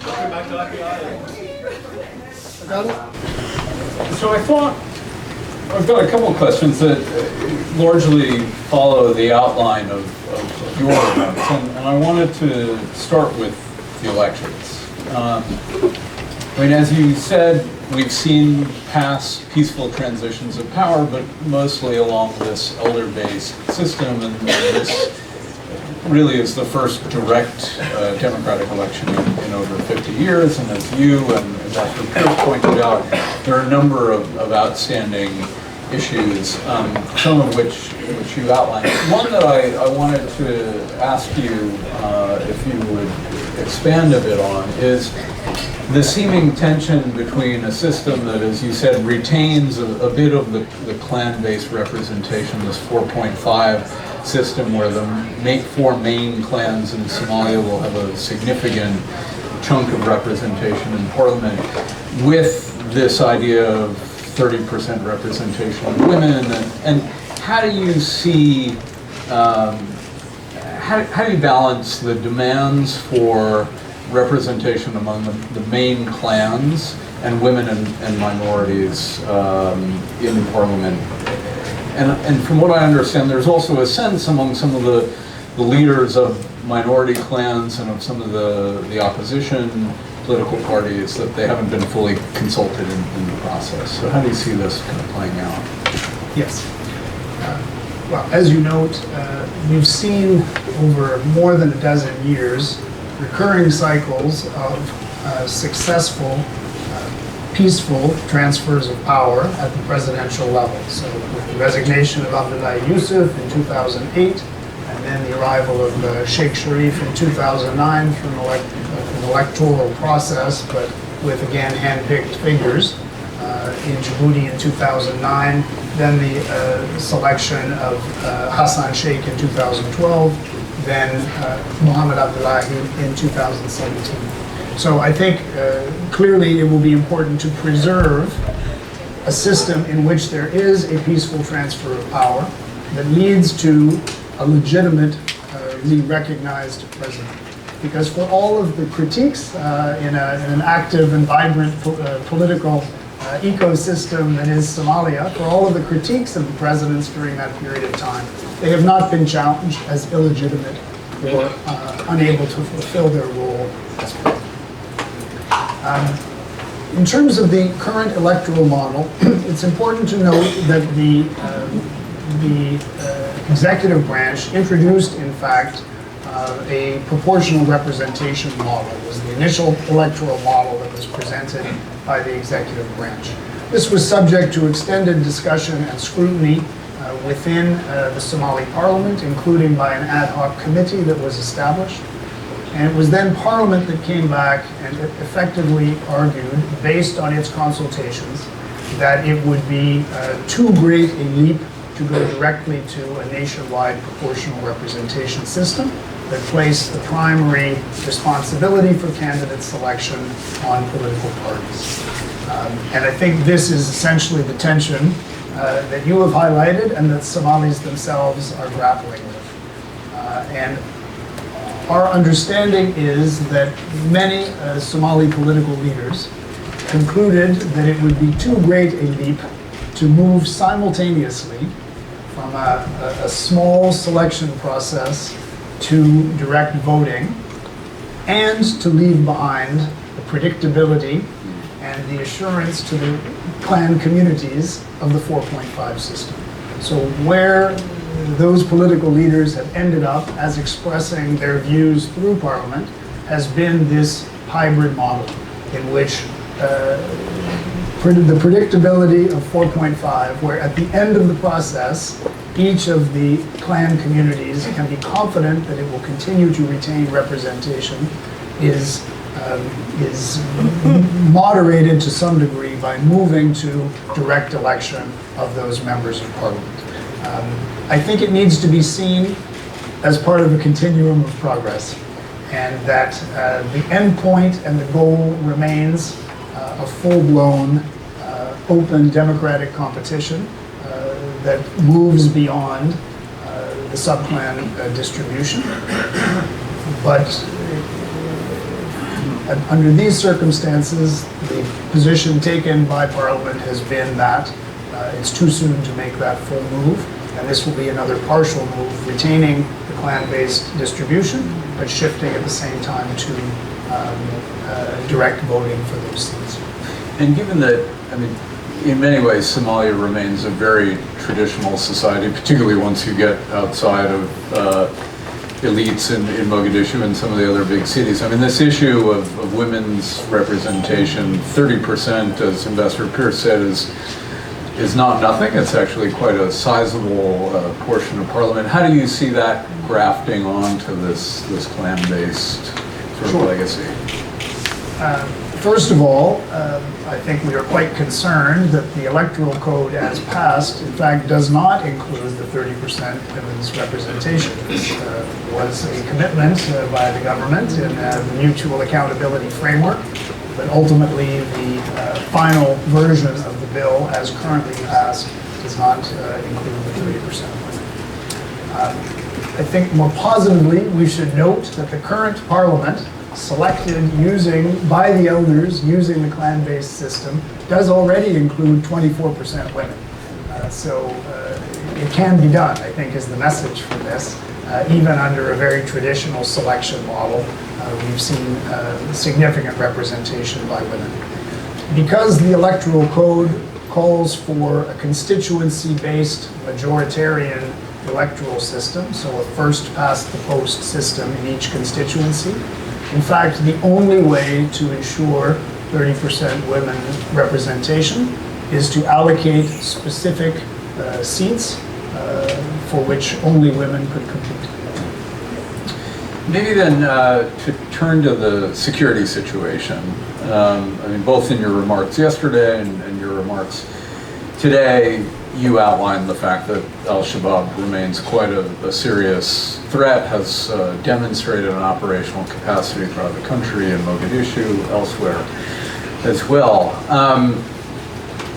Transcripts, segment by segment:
Welcome back to IPI. Got it? So I thought, I've got a couple of questions that largely follow the outline of your events, and I wanted to start with the elections. I mean, as you said, we've seen past peaceful transitions of power, but mostly along this elder-based system, and this really is the first direct democratic election in over 50 years, and as you and Dr. Pierce pointed out, there are a number of outstanding issues, some of which you outlined. One that I wanted to ask you if you would expand a bit on is the seeming tension between a system that, as you said, retains a bit of the clan-based representation, this 4.5 system where the four main clans in Somalia will have a significant chunk of representation in parliament, with this idea of 30% representation of women, and how do you see, how do you balance the demands for representation among the main clans and women and minorities in parliament? And from what I understand, there's also a sense among some of the leaders of minority clans and of some of the opposition political parties that they haven't been fully consulted in the process. So how do you see this kind of playing out? Yes. Well, as you note, we've seen over more than a dozen years recurring cycles of successful, peaceful transfers of power at the presidential level. So with the resignation of Abdullah Yusuf in 2008, and then the arrival of Sheikh Sharif in 2009 through an electoral process, but with again hand-picked figures in Djibouti in 2009, then the selection of Hassan Sheikh in 2012, then Mohammed Abdullahi in 2017. So I think clearly it will be important to preserve a system in which there is a peaceful transfer of power that leads to a legitimately recognized president. Because for all of the critiques in an active and vibrant political ecosystem that is Somalia, for all of the critiques of the presidents during that period of time, they have not been challenged as illegitimate or unable to fulfill their role as president. In terms of the current electoral model, it's important to note that the executive branch introduced, in fact, a proportional representation model. It was the initial electoral model that was presented by the executive branch. This was subject to extended discussion and scrutiny within the Somali parliament, including by an ad hoc committee that was established. And it was then Parliament that came back and effectively argued, based on its consultations, that it would be too great a leap to go directly to a nationwide proportional representation system that placed the primary responsibility for candidate selection on political parties. And I think this is essentially the tension that you have highlighted and that Somalis themselves are grappling with. And our understanding is that many Somali political leaders concluded that it would be too great a leap to move simultaneously from a small selection process to direct voting, and to leave behind the predictability and the assurance to the clan communities of the 4.5 system. So where those political leaders have ended up as expressing their views through Parliament has been this hybrid model in which the predictability of 4.5, where at the end of the process, each of the clan communities can be confident that it will continue to retain representation, is moderated to some degree by moving to direct election of those members of Parliament. I think it needs to be seen as part of a continuum of progress, and that the end point and the goal remains a full-blown, open democratic competition that moves beyond the subclan distribution. But And under these circumstances, the position taken by Parliament has been that it's too soon to make that full move, and this will be another partial move, retaining the clan-based distribution, but shifting at the same time to direct voting for those seats. And given that, I mean, in many ways, Somalia remains a very traditional society, particularly once you get outside of elites in Mogadishu and some of the other big cities. I mean, this issue of women's representation, 30%, as Ambassador Pierce said, is not nothing. It's actually quite a sizable portion of Parliament. How do you see that grafting onto this clan-based sort of legacy? First of all, I think we are quite concerned that the electoral code as passed, in fact, does not include the 30% women's representation. This was a commitment by the government in the mutual accountability framework, but ultimately the final version of the bill as currently passed does not include the 30% women. I think more positively, we should note that the current Parliament, selected by the elders using the clan-based system, does already include 24% women. So it can be done, I think, is the message from this. Even under a very traditional selection model, we've seen significant representation by women. Because the electoral code calls for a constituency-based majoritarian electoral system, so a first-past-the-post system in each constituency, in fact, the only way to ensure 30% women representation is to allocate specific seats for which only women could compete. Maybe then to turn to the security situation. I mean, both in your remarks yesterday and your remarks today, you outlined the fact that al-Shabaab remains quite a serious threat, has demonstrated an operational capacity throughout the country, in Mogadishu, elsewhere as well.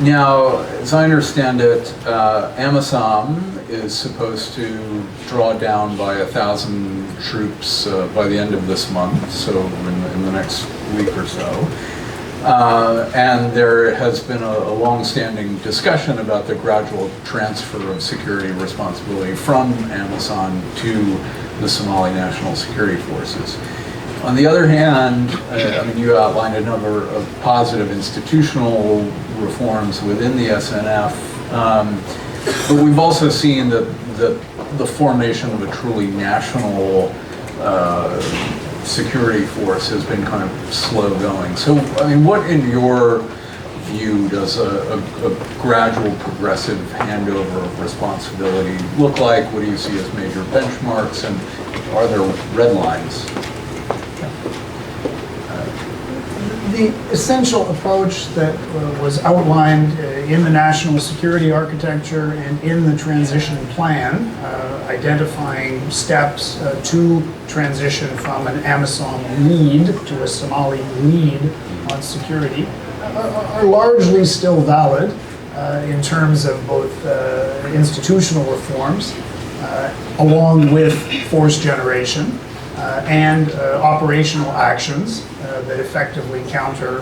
Now, as I understand it, AMISOM is supposed to draw down by 1,000 troops by the end of this month, so in the next week or so. And there has been a long-standing discussion about the gradual transfer of security responsibility from AMISOM to the Somali National Security Forces. On the other hand, I mean, you outlined a number of positive institutional reforms within the SNF, but we've also seen that the formation of a truly national security force has been kind of slow going. So, I mean, what in your view does a gradual progressive handover of responsibility look like? What do you see as major benchmarks, and are there red lines? The essential approach that was outlined in the national security architecture and in the transition plan, identifying steps to transition from an AMISOM lead to a Somali lead on security, are largely still valid in terms of both institutional reforms, along with force generation, and operational actions that effectively counter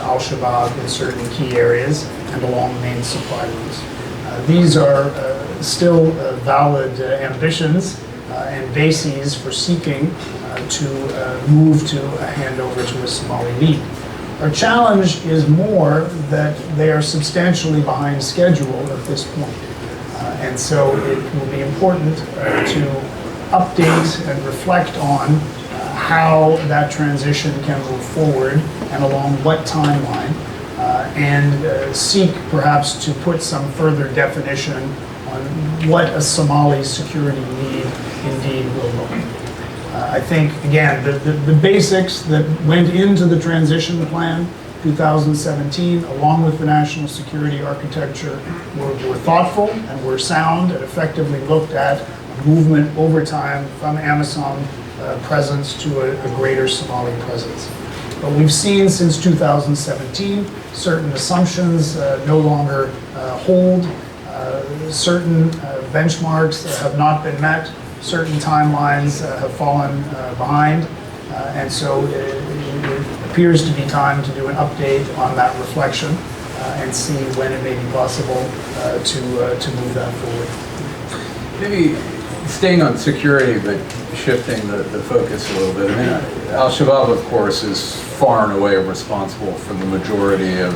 al-Shabaab in certain key areas and along main supply routes. These are still valid ambitions and bases for seeking to move to a handover to a Somali lead. Our challenge is more that they are substantially behind schedule at this point. And so it will be important to update and reflect on how that transition can move forward and along what timeline, and seek perhaps to put some further definition on what a Somali security lead indeed will look like. I think, again, the basics that went into the transition plan 2017, along with the national security architecture, were thoughtful and were sound and effectively looked at movement over time from AMISOM presence to a greater Somali presence. But we've seen since 2017 certain assumptions no longer hold, certain benchmarks have not been met, certain timelines have fallen behind, and so it appears to be time to do an update on that reflection and see when it may be possible to move that forward. Maybe staying on security, but shifting the focus a little bit. I mean, Al-Shabaab, of course, is far and away responsible for the majority of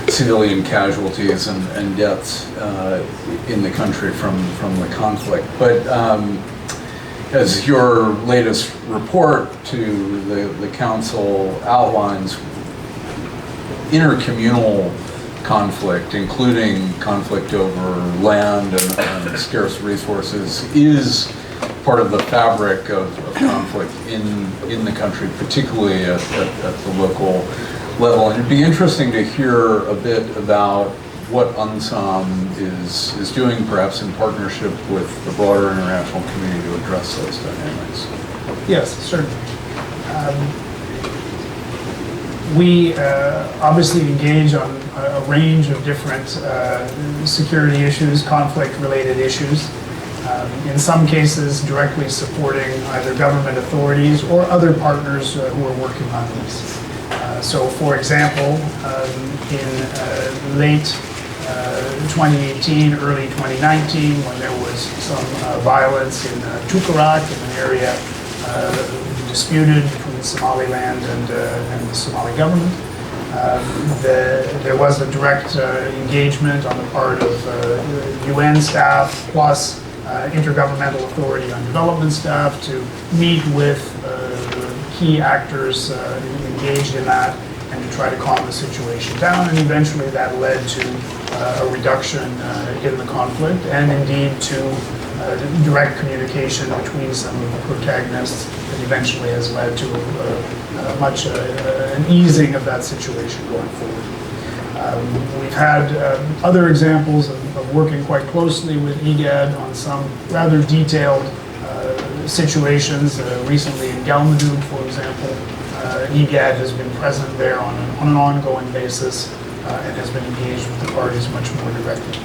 civilian casualties and deaths in the country from the conflict. But as your latest report to the council outlines, intercommunal conflict, including conflict over land and scarce resources, is part of the fabric of conflict in the country, particularly at the local level. And it'd be interesting to hear a bit about what UNSOM is doing, perhaps in partnership with the broader international community, to address those dynamics. Yes, certainly. We obviously engage on a range of different security issues, conflict-related issues. In some cases, directly supporting either government authorities or other partners who are working on these. So, for example, in late 2018, early 2019, when there was some violence in Tukarak, in an area disputed between Somaliland and the Somali government. There was a direct engagement on the part of UN staff plus Intergovernmental Authority on Development staff to meet with key actors engaged in that and to try to calm the situation down, and eventually that led to a reduction in the conflict and indeed to direct communication between some of the protagonists that eventually has led to an easing of that situation going forward. We've had other examples of working quite closely with IGAD on some rather detailed situations. Recently in Galmudug, for example, IGAD has been present there on an ongoing basis and has been engaged with the parties much more directly.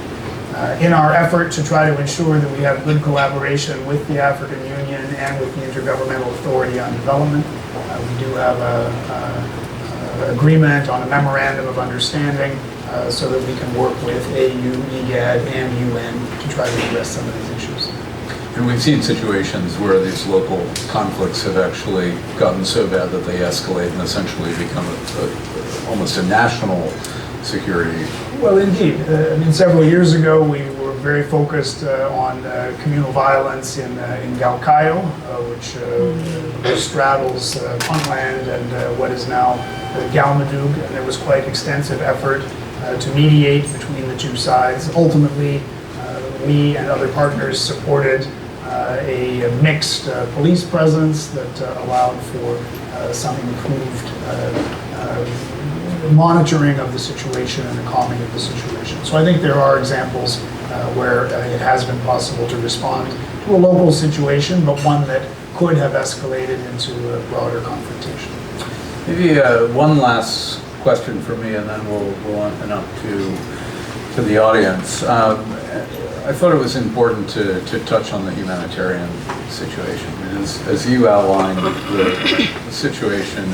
In our effort to try to ensure that we have good collaboration with the African Union and with the Intergovernmental Authority on Development, we do have an agreement on a memorandum of understanding so that we can work with AU, IGAD, and UN to try to address some of these issues. And we've seen situations where these local conflicts have actually gotten so bad that they escalate and essentially become almost a national security. Well, indeed. I mean, several years ago, we were very focused on communal violence in Galkayo, which straddles Puntland and what is now Galmudug, and there was quite extensive effort to mediate between the two sides. Ultimately, we and other partners supported a mixed police presence that allowed for some improved monitoring of the situation and the calming of the situation. So I think there are examples where it has been possible to respond to a local situation, but one that could have escalated into a broader confrontation. Maybe one last question for me, and then we'll open up to the audience. I thought it was important to touch on the humanitarian situation. As you outlined, the situation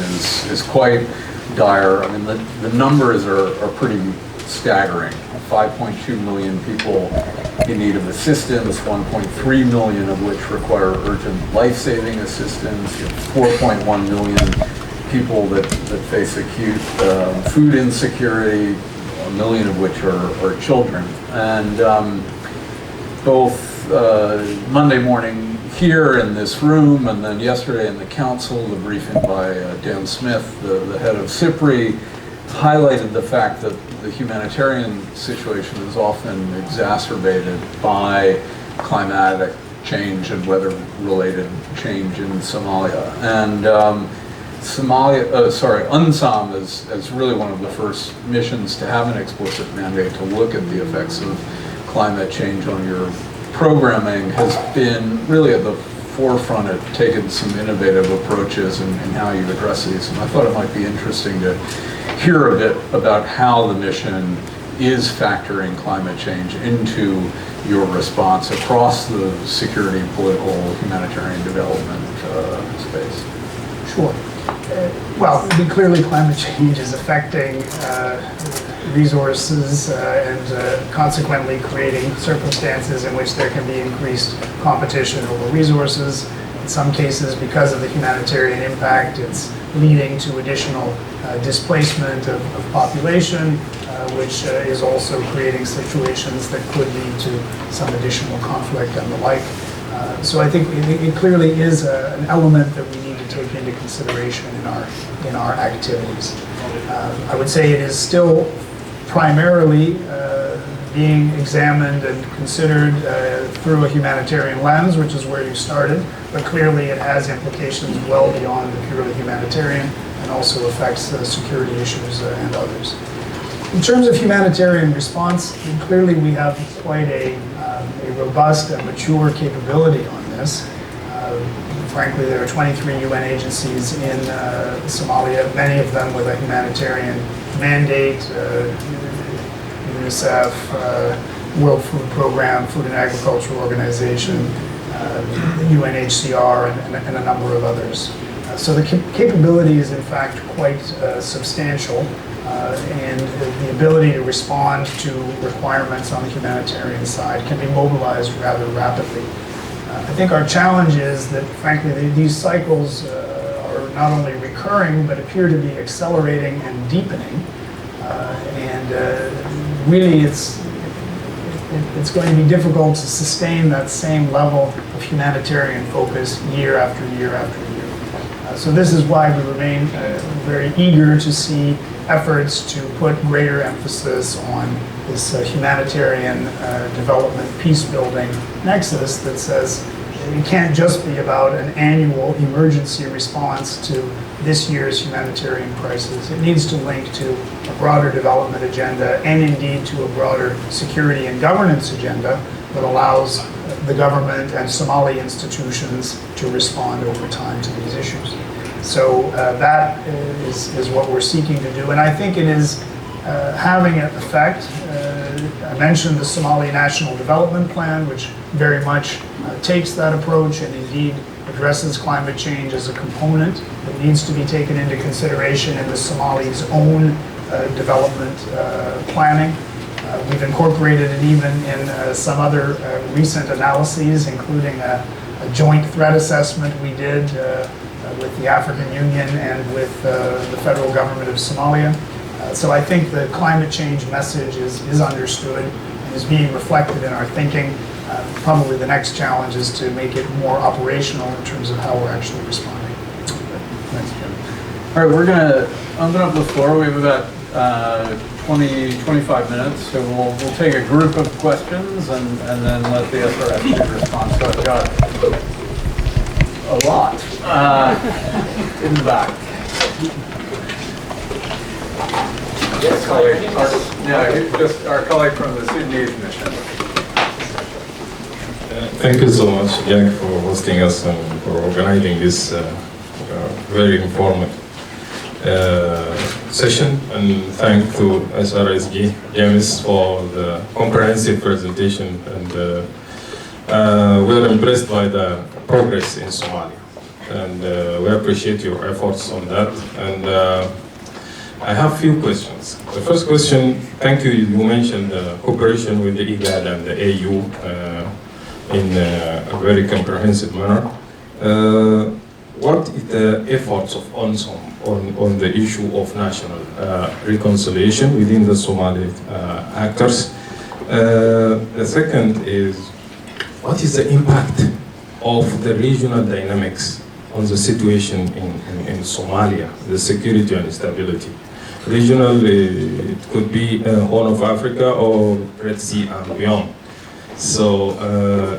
is quite dire. I mean, the numbers are pretty staggering. 5.2 million people in need of assistance, 1.3 million of which require urgent life-saving assistance, 4.1 million people that face acute food insecurity, 1 million of which are children. And both Monday morning here in this room, and then yesterday in the council, the briefing by Dan Smith, the head of CIPRI, highlighted the fact that the humanitarian situation is often exacerbated by climatic change and weather-related change in Somalia. And UNSOM is really one of the first missions to have an explicit mandate to look at the effects of climate change on your programming, has been really at the forefront of taking some innovative approaches in how you address these. And I thought it might be interesting to hear a bit about how the mission is factoring climate change into your response across the security, political, humanitarian development space. Sure. Well, clearly climate change is affecting resources and consequently creating circumstances in which there can be increased competition over resources. In some cases, because of the humanitarian impact, it's leading to additional displacement of population, which is also creating situations that could lead to some additional conflict and the like. So I think it clearly is an element that we need to take into consideration in our activities. I would say it is still primarily being examined and considered through a humanitarian lens, which is where you started, but clearly it has implications well beyond the purely humanitarian and also affects security issues and others. In terms of humanitarian response, clearly we have quite a robust and mature capability on this. Frankly, there are 23 UN agencies in Somalia, many of them with a humanitarian mandate, UNICEF, World Food Program, Food and Agriculture Organization, UNHCR, and a number of others. So the capability is in fact quite substantial, and the ability to respond to requirements on the humanitarian side can be mobilized rather rapidly. I think our challenge is that, frankly, these cycles are not only recurring, but appear to be accelerating and deepening. Really, it's going to be difficult to sustain that same level of humanitarian focus year after year after year. So this is why we remain very eager to see efforts to put greater emphasis on this humanitarian development peace-building nexus that says it can't just be about an annual emergency response to this year's humanitarian crisis. It needs to link to a broader development agenda and indeed to a broader security and governance agenda that allows the government and Somali institutions to respond over time to these issues. So that is what we're seeking to do, and I think it is having an effect. I mentioned the Somali National Development Plan, which very much takes that approach and indeed addresses climate change as a component that needs to be taken into consideration in the Somalis' own development planning. We've incorporated it even in some other recent analyses, including a joint threat assessment we did with the African Union and with the federal government of Somalia. So I think the climate change message is understood and is being reflected in our thinking. Probably the next challenge is to make it more operational in terms of how we're actually responding. Thanks, Jim. All right, we're going to open up the floor. We have about 25 minutes, so we'll take a group of questions and then let the SRF respond. So I've got a lot in the back. Yes, just our colleague from the Sudanese mission. Thank you so much, Jack, for hosting us and for organizing this very informative session. And thank to SRSG, James, for the comprehensive presentation. And we are impressed by the progress in Somalia. And we appreciate your efforts on that. And I have a few questions. The first question, thank you, you mentioned cooperation with the IGAD and the AU in a very comprehensive manner. What is the efforts of UNSOM on the issue of national reconciliation within the Somali actors? The second is, what is the impact of the regional dynamics on the situation in Somalia, the security and stability? Regional, it could be Horn of Africa or Red Sea and beyond. So,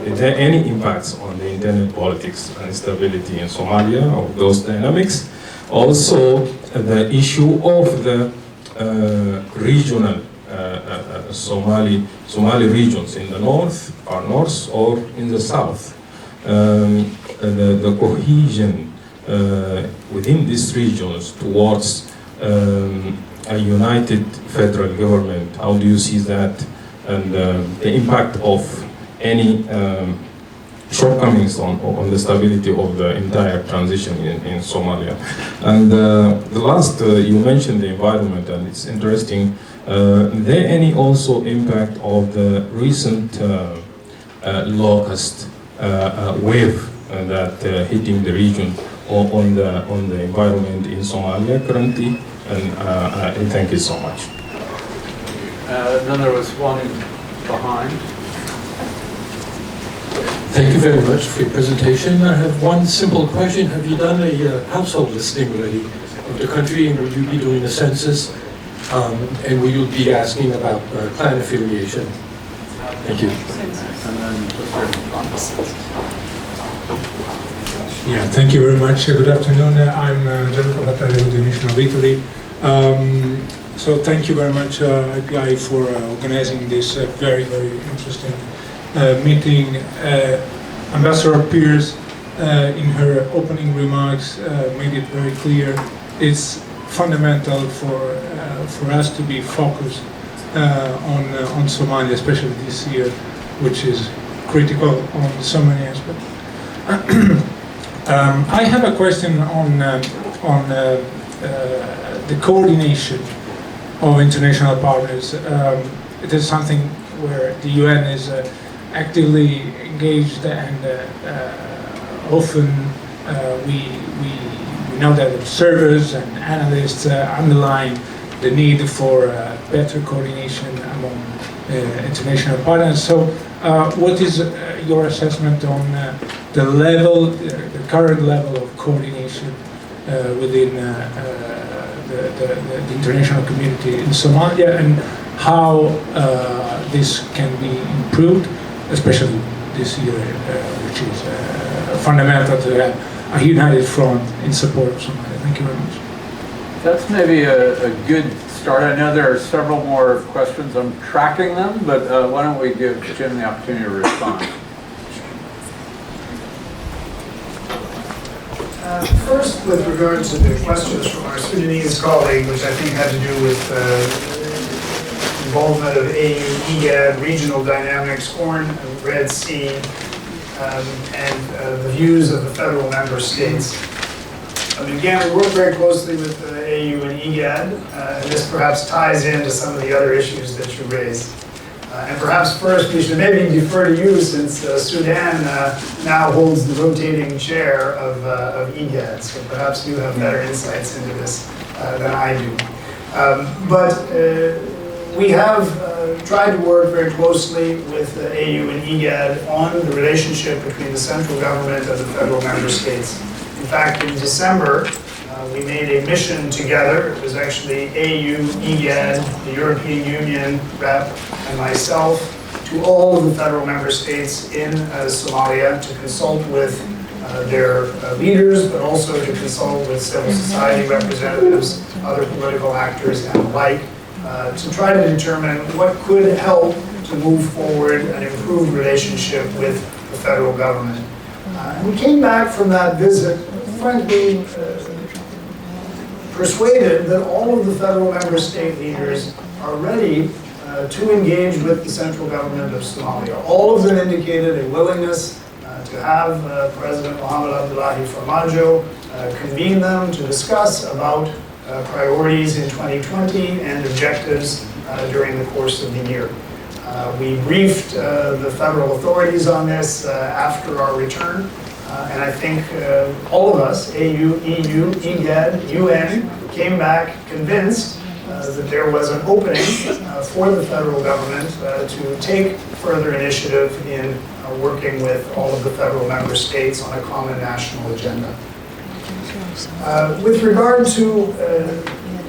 is there any impacts on the internal politics and stability in Somalia of those dynamics? Also, the issue of the regional Somali regions in the north, far north, or in the south. The cohesion within these regions towards a united federal government, how do you see that? And the impact of any shortcomings on the stability of the entire transition in Somalia. And the last, you mentioned the environment, and it's interesting. There any also impact of the recent locust wave that hitting the region on the environment in Somalia currently? And thank you so much. Then there was one behind. Thank you very much for your presentation. I have one simple question. Have you done a household listing already of the country, and will you be doing a census? And will you be asking about clan affiliation? Thank you. Yeah, thank you very much. Good afternoon. I'm Gianluca Battaglia with the Mission of Italy. So thank you very much, IPI, for organizing this very, very interesting meeting. Ambassador Pierce, in her opening remarks, made it very clear it's fundamental for us to be focused on Somalia, especially this year, which is critical on so many aspects. I have a question on the coordination of international partners. It is something where the UN is actively engaged, and often we know that observers and analysts underline the need for better coordination among international partners. So what is your assessment on the level, the current level of coordination within the international community in Somalia, and how this can be improved, especially this year, which is fundamental to have a united front in support of Somalia. Thank you very much. That's maybe a good start. I know there are several more questions. I'm tracking them, but why don't we give Jim the opportunity to respond? First, with regard to the questions from our Sudanese colleague, which I think had to do with involvement of AU, IGAD, regional dynamics, Horn, Red Sea, and the views of the federal member states. Again, we work very closely with the AU and IGAD, and this perhaps ties into some of the other issues that you raised. And perhaps first we should maybe defer to you, since Sudan now holds the rotating chair of IGAD, so perhaps you have better insights into this than I do. But we have tried to work very closely with the AU and IGAD on the relationship between the central government and the federal member states. In fact, in December, we made a mission together. It was actually AU, IGAD, the European Union rep, and myself, to all of the federal member states in Somalia to consult with their leaders, but also to consult with civil society representatives, other political actors, and the like, to try to determine what could help to move forward an improved relationship with the federal government. And we came back from that visit, frankly, persuaded that all of the federal member state leaders are ready to engage with the central government of Somalia. All of them indicated a willingness to have President Mohamed Abdullahi Farmajo convene them to discuss about priorities in 2020 and objectives during the course of the year. We briefed the federal authorities on this after our return. And I think all of us, AU, EU, IGAD, UN, came back convinced that there was an opening for the federal government to take further initiative in working with all of the federal member states on a common national agenda. With regard to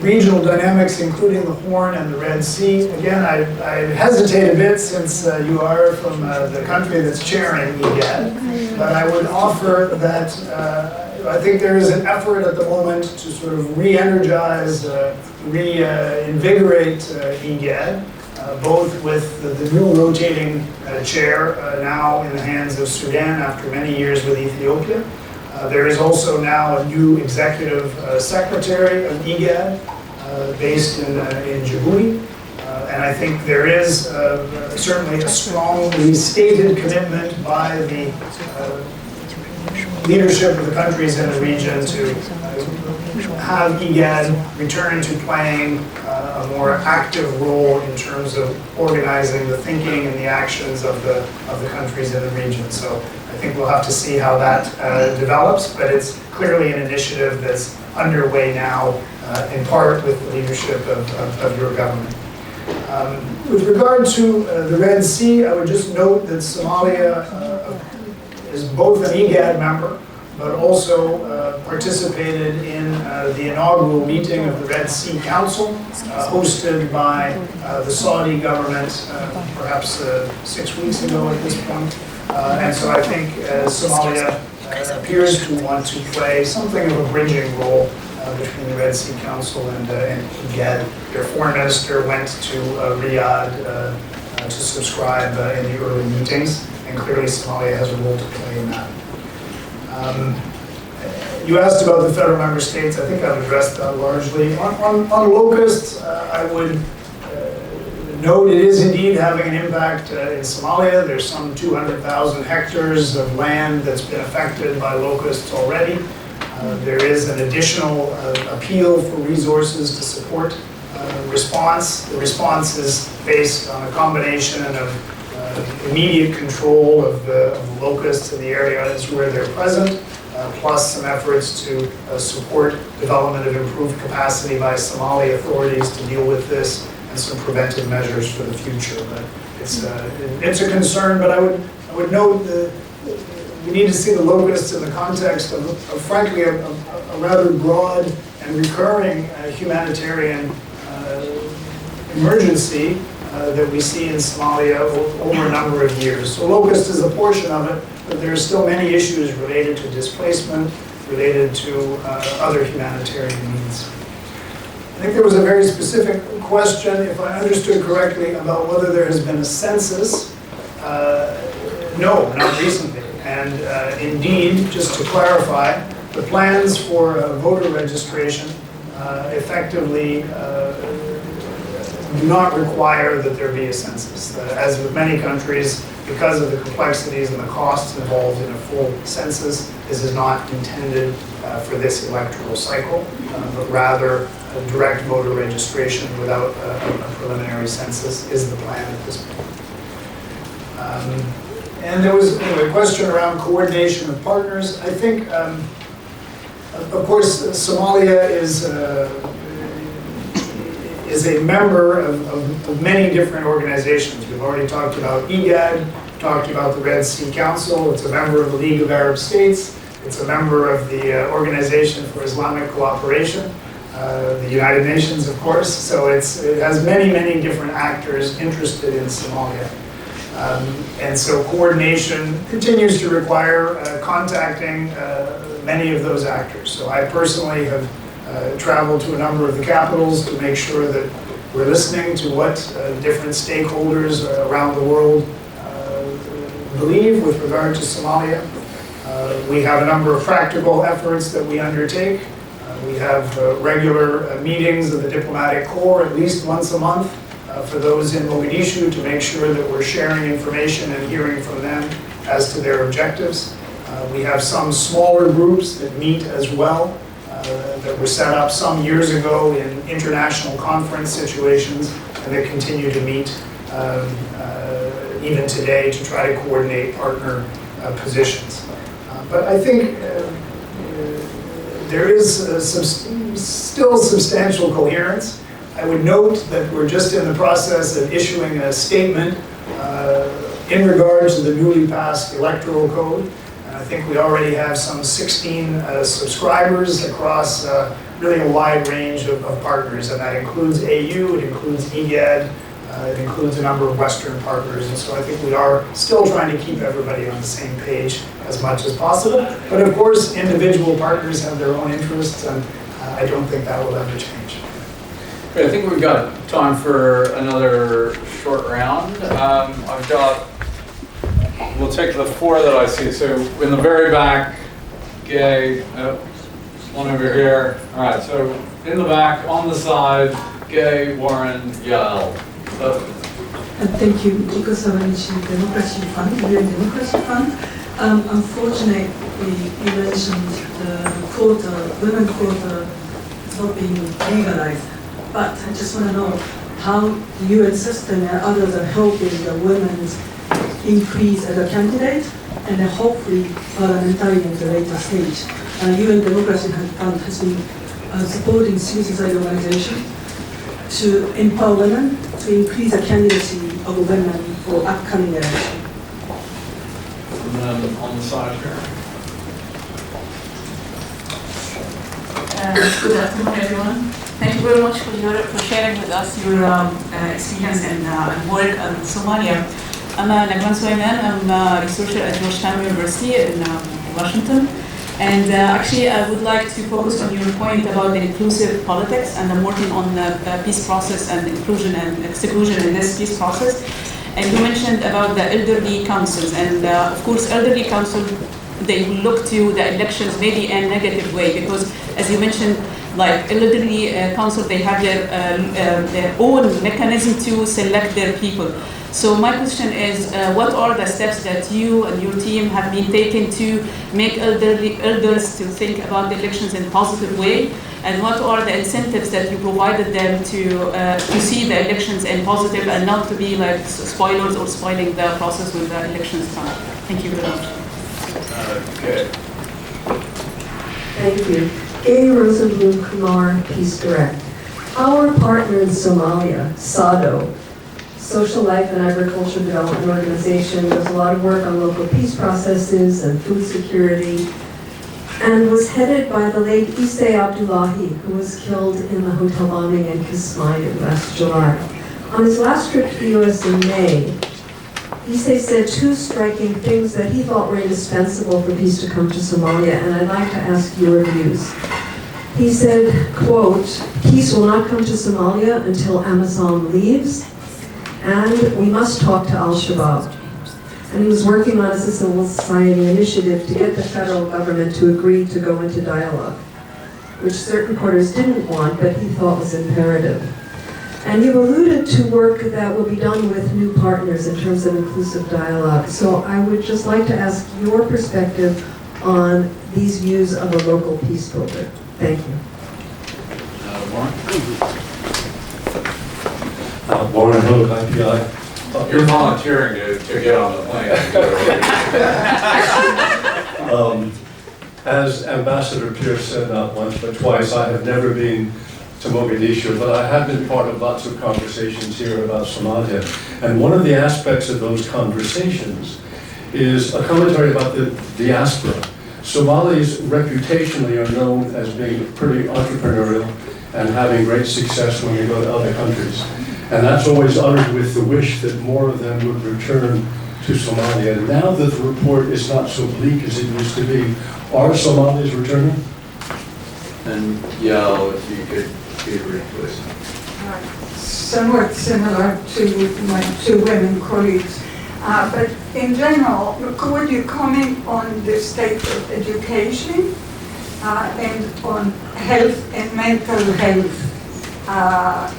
regional dynamics, including the Horn and the Red Sea, again, I hesitate a bit, since you are from the country that's chairing IGAD, but I would offer that I think there is an effort at the moment to sort of re-energize, reinvigorate IGAD, both with the new rotating chair now in the hands of Sudan after many years with Ethiopia. There is also now a new executive secretary of IGAD based in Djibouti. And I think there is certainly a strongly stated commitment by the leadership of the countries in the region to have IGAD return to playing a more active role in terms of organizing the thinking and the actions of the countries in the region. So I think we'll have to see how that develops, but it's clearly an initiative that's underway now, in part with the leadership of your government. With regard to the Red Sea, I would just note that Somalia is both an IGAD member, but also participated in the inaugural meeting of the Red Sea Council, hosted by the Saudi government perhaps 6 weeks ago at this point. And so I think Somalia appears to want to play something of a bridging role between the Red Sea Council and IGAD. Their foreign minister went to Riyadh to subscribe in the early meetings, and clearly Somalia has a role to play in that. You asked about the federal member states. I think I've addressed that largely. On locusts, I would note it is indeed having an impact in Somalia. There's some 200,000 hectares of land that's been affected by locusts already. There is an additional appeal for resources to support response. The response is based on a combination of immediate control of the locusts in the areas where they're present, plus some efforts to support development of improved capacity by Somali authorities to deal with this, and some preventive measures for the future. But it's a concern, but I would note that we need to see the locusts in the context of frankly, a rather broad and recurring humanitarian emergency that we see in Somalia over a number of years. So locust is a portion of it, but there are still many issues related to displacement, related to other humanitarian needs. I think there was a very specific question, if I understood correctly, about whether there has been a census. No, not recently. And indeed, just to clarify, the plans for voter registration effectively do not require that there be a census. As with many countries, because of the complexities and the costs involved in a full census, this is not intended for this electoral cycle, but rather direct voter registration without a preliminary census is the plan at this point. And there was a question around coordination of partners. I think, of course, Somalia is a member of many different organizations. We've already talked about IGAD, talked about the Red Sea Council. It's a member of the League of Arab States. It's a member of the Organization for Islamic Cooperation, the United Nations, of course. So it has many, many different actors interested in Somalia. And so coordination continues to require contacting many of those actors. So I personally have traveled to a number of the capitals to make sure that we're listening to what different stakeholders around the world believe with regard to Somalia. We have a number of practical efforts that we undertake. We have regular meetings of the diplomatic corps at least once a month for those in Mogadishu to make sure that we're sharing information and hearing from them as to their objectives. We have some smaller groups that meet as well that were set up some years ago in international conference situations and that continue to meet even today to try to coordinate partner positions. But I think there is still substantial coherence. I would note that we're just in the process of issuing a statement in regards to the newly passed electoral code. And I think we already have some 16 subscribers across really a wide range of partners. And that includes AU, it includes IGAD, it includes a number of Western partners. And so I think we are still trying to keep everybody on the same page as much as possible. But of course, individual partners have their own interests, and I don't think that will ever change. I think we've got time for another short round. We'll take the four that I see. So in the very back, Gay, one over here. All right, so in the back, on the side, Gay, Warren, Yael. Thank you. Chico Savanichi, Democracy Fund, UN Democracy Fund. Unfortunately, you mentioned the quota, women quota is not being legalized. But I just want to know how the UN system and others are helping the women's increase as a candidate and then hopefully parliamentarian at a later stage. UN Democracy Fund has been supporting civil society organizations to empower women to increase the candidacy of women for upcoming election. And then on the side here. Good afternoon, everyone. Thank you very much for sharing with us your experience and work in Somalia. I'm Nagwan Suleiman. I'm a researcher at Georgetown University in Washington. And actually, I would like to focus on your point about the inclusive politics, and I'm working on the peace process and inclusion and exclusion in this peace process. And you mentioned about the elderly councils, and of course, elderly council, they will look to the elections maybe in a negative way, because as you mentioned, like elderly council, they have their own mechanism to select their people. So my question is, what are the steps that you and your team have been taking to make elders to think about the elections in a positive way? And what are the incentives that you provided them to see the elections in positive and not to be like spoilers or spoiling the process when the elections come? Thank you very much. Okay. Thank you. A. Rosenblum Kumar, Peace Direct. Our partner in Somalia, SADO, Social Life and Agriculture Development Organization, does a lot of work on local peace processes and food security, and was headed by the late Issei Abdullahi, who was killed in the hotel bombing in Kismayo last July. On his last trip to the U.S. in May, Issei said two striking things that he thought were indispensable for peace to come to Somalia, and I'd like to ask your views. He said, quote, "Peace will not come to Somalia until Amazon leaves, and we must talk to Al-Shabaab." And he was working on a civil society initiative to get the federal government to agree to go into dialogue, which certain quarters didn't want, but he thought was imperative. And you alluded to work that will be done with new partners in terms of inclusive dialogue. So I would just like to ask your perspective on these views of a local peace builder. Thank you. Warren? Warren Hook, IPI. You're volunteering to get on the plane. As Ambassador Pierce said not once but twice, I have never been to Mogadishu, but I have been part of lots of conversations here about Somalia. And one of the aspects of those conversations is a commentary about the diaspora. Somalis reputationally are known as being pretty entrepreneurial and having great success when they go to other countries. And that's always uttered with the wish that more of them would return to Somalia. And now that the report is not so bleak as it used to be, are Somalis returning? And Yael, if you could be brief, please. Somewhat similar to my two women colleagues. But in general, could you comment on the state of education and on health and mental health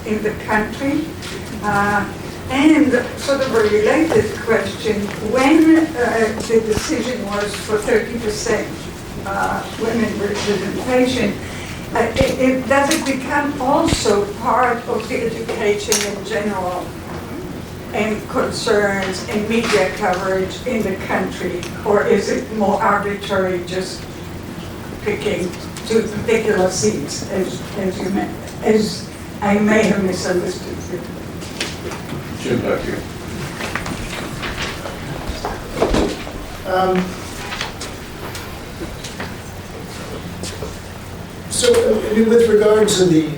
in the country? And sort of a related question, when the decision was for 30% women representation, does it become also part of the education in general and concerns and media coverage in the country, or is it more arbitrary, just picking two particular seats, as I may have misunderstood you? Jim, back here. So, with regard to the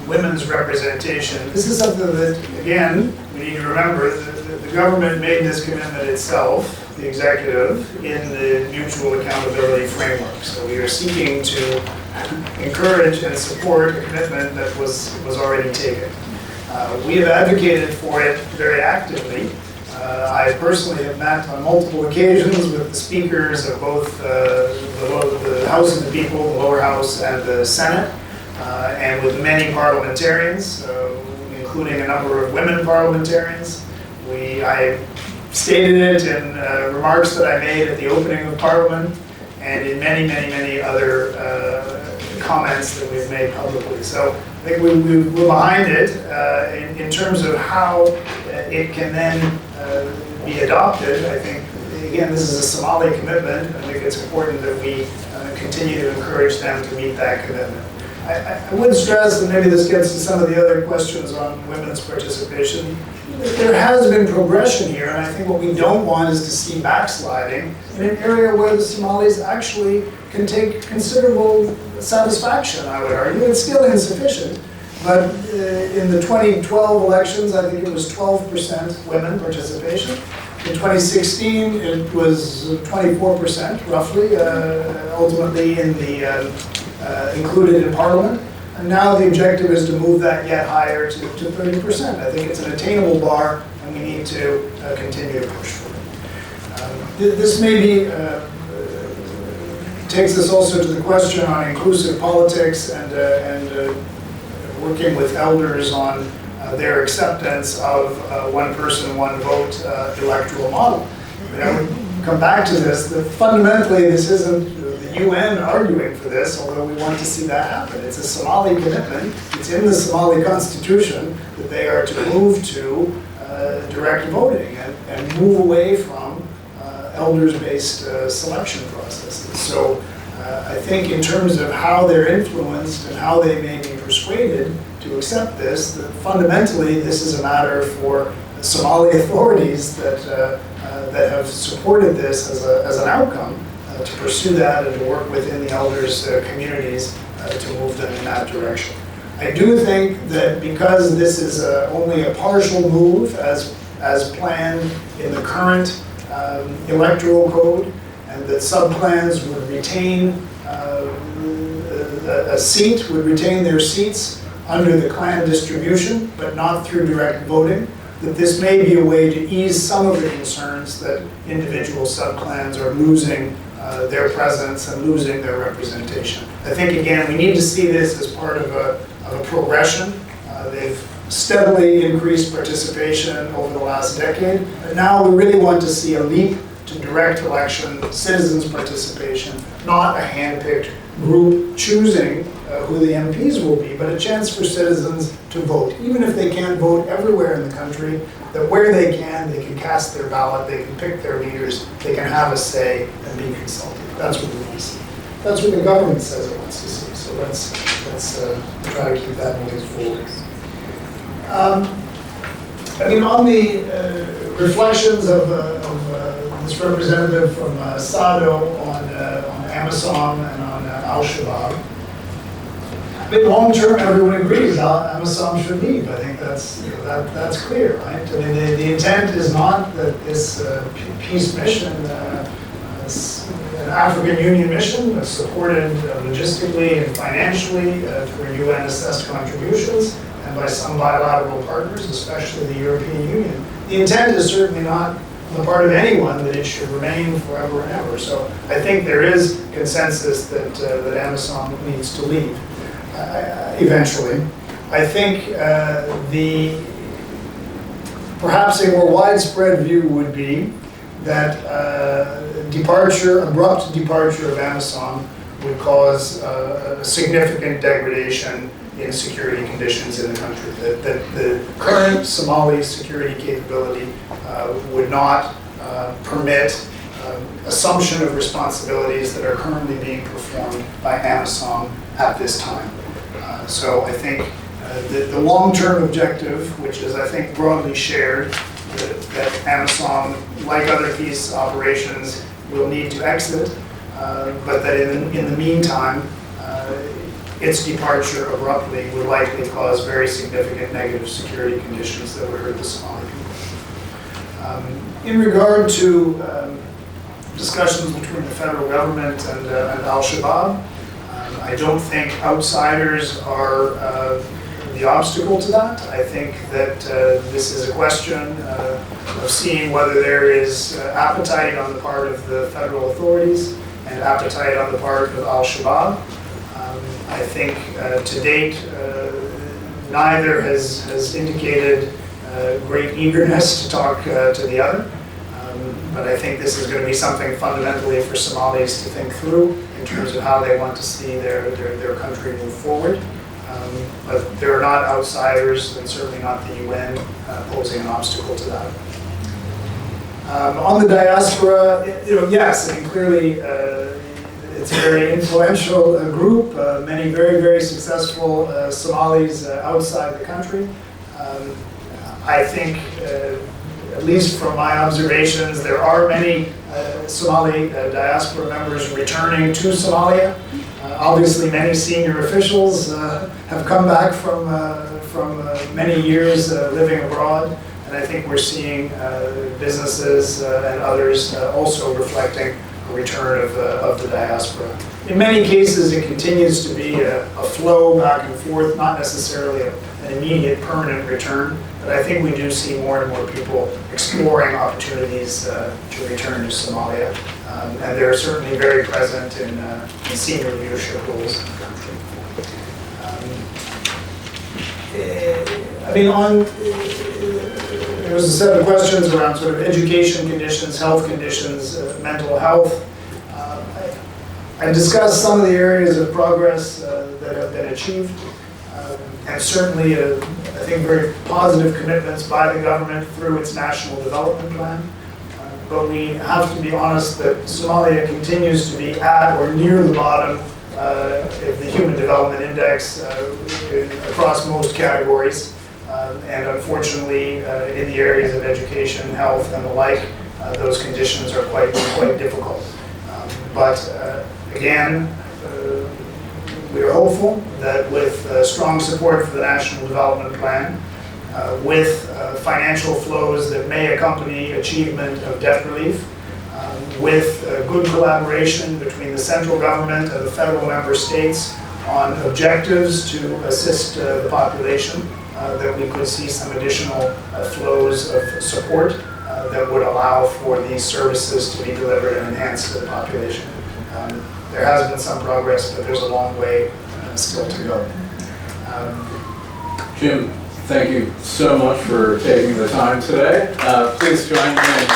women's representation, this is something that, again, we need to remember that the government made this commitment itself, the executive, in the mutual accountability framework. So we are seeking to encourage and support a commitment that was already taken. We have advocated for it very actively. I personally have met on multiple occasions with the speakers of both the House of the People, the lower house, and the Senate, and with many parliamentarians, including including a number of women parliamentarians. I stated it in remarks that I made at the opening of Parliament and in many other comments that we've made publicly. So I think we're behind it in terms of how it can then be adopted. I think, again, this is a Somali commitment. I think it's important that we continue to encourage them to meet that commitment. I would stress, and maybe this gets to some of the other questions on women's participation, there has been progression here, and I think what we don't want is to see backsliding in an area where the Somalis actually can take considerable satisfaction, I would argue. It's still insufficient, but in the 2012 elections, I think it was 12% women participation. In 2016, it was 24%, roughly, ultimately in the included in Parliament. And now the objective is to move that yet higher to 30%. I think it's an attainable bar, and we need to continue to push for it. This maybe takes us also to the question on inclusive politics and working with elders on their acceptance of one person, one vote electoral model. I would come back to this, that fundamentally this isn't the UN arguing for this, although we want to see that happen. It's a Somali commitment. It's in the Somali constitution that they are to move to direct voting and move away from elders-based selection processes. So I think in terms of how they're influenced and how they may be persuaded to accept this, that fundamentally this is a matter for Somali authorities that have supported this as an outcome to pursue that and to work within the elders' communities to move them in that direction. I do think that because this is only a partial move as planned in the current electoral code, and that subclans would retain would retain their seats under the clan distribution, but not through direct voting, that this may be a way to ease some of the concerns that individual subclans are losing their presence and losing their representation. I think, again, we need to see this as part of a progression. They've steadily increased participation over the last decade, but now we really want to see a leap to direct election, citizens' participation, not a hand-picked group choosing who the MPs will be, but a chance for citizens to vote. Even if they can't vote everywhere in the country, that where they can cast their ballot, they can pick their leaders, they can have a say and be consulted. That's what we want to see. That's what the government says it wants to see. So let's try to keep that moving forward. I mean, on the reflections of this representative from SADO on AMISOM and on Al-Shabaab, I mean, long term, everyone agrees AMISOM should leave. I think that's clear, right? I mean, the intent is not that this peace mission, an African Union mission that's supported logistically and financially through UN-assessed contributions and by some bilateral partners, especially the European Union. The intent is certainly not on the part of anyone that it should remain forever and ever. So I think there is consensus that AMISOM needs to leave. Eventually. I think perhaps a more widespread view would be that abrupt departure of AMISOM would cause a significant degradation in security conditions in the country. That the current Somali security capability would not permit assumption of responsibilities that are currently being performed by AMISOM at this time. So I think the long-term objective, which is I think broadly shared, that AMISOM, like other peace operations, will need to exit, but that in the meantime, its departure abruptly would likely cause very significant negative security conditions that would hurt the Somali people. In regard to discussions between the federal government and Al-Shabaab, I don't think outsiders are the obstacle to that. I think that this is a question of seeing whether there is appetite on the part of the federal authorities and appetite on the part of Al-Shabaab. I think to date, Neither has indicated great eagerness to talk to the other. But I think this is going to be something fundamentally for Somalis to think through in terms of how they want to see their country move forward. But there are not outsiders, and certainly not the UN, posing an obstacle to that. On the diaspora, yes, I mean, clearly it's a very influential group, many very, very successful Somalis outside the country. I think, at least from my observations, there are many Somali diaspora members returning to Somalia. Obviously, many senior officials have come back from many years living abroad, and I think we're seeing businesses and others also reflecting a return of the diaspora. In many cases, it continues to be a flow back and forth, not necessarily an immediate permanent return, but I think we do see more and more people exploring opportunities to return to Somalia, and they're certainly very present in senior leadership roles in the country. I mean, there was a set of questions around sort of education conditions, health conditions, mental health. I discussed some of the areas of progress that have been achieved, and certainly, I think, very positive commitments by the government through its national development plan. But we have to be honest that Somalia continues to be at or near the bottom of the Human Development Index across most categories. And unfortunately, in the areas of education, health, and the like, those conditions are quite difficult. But again, we are hopeful that with strong support for the National Development Plan, with financial flows that may accompany achievement of debt relief, with good collaboration between the central government and the federal member states on objectives to assist the population, that we could see some additional flows of support that would allow for these services to be delivered and enhanced to the population. There has been some progress, but there's a long way still to go. Jim, thank you so much for taking the time today. Please join me in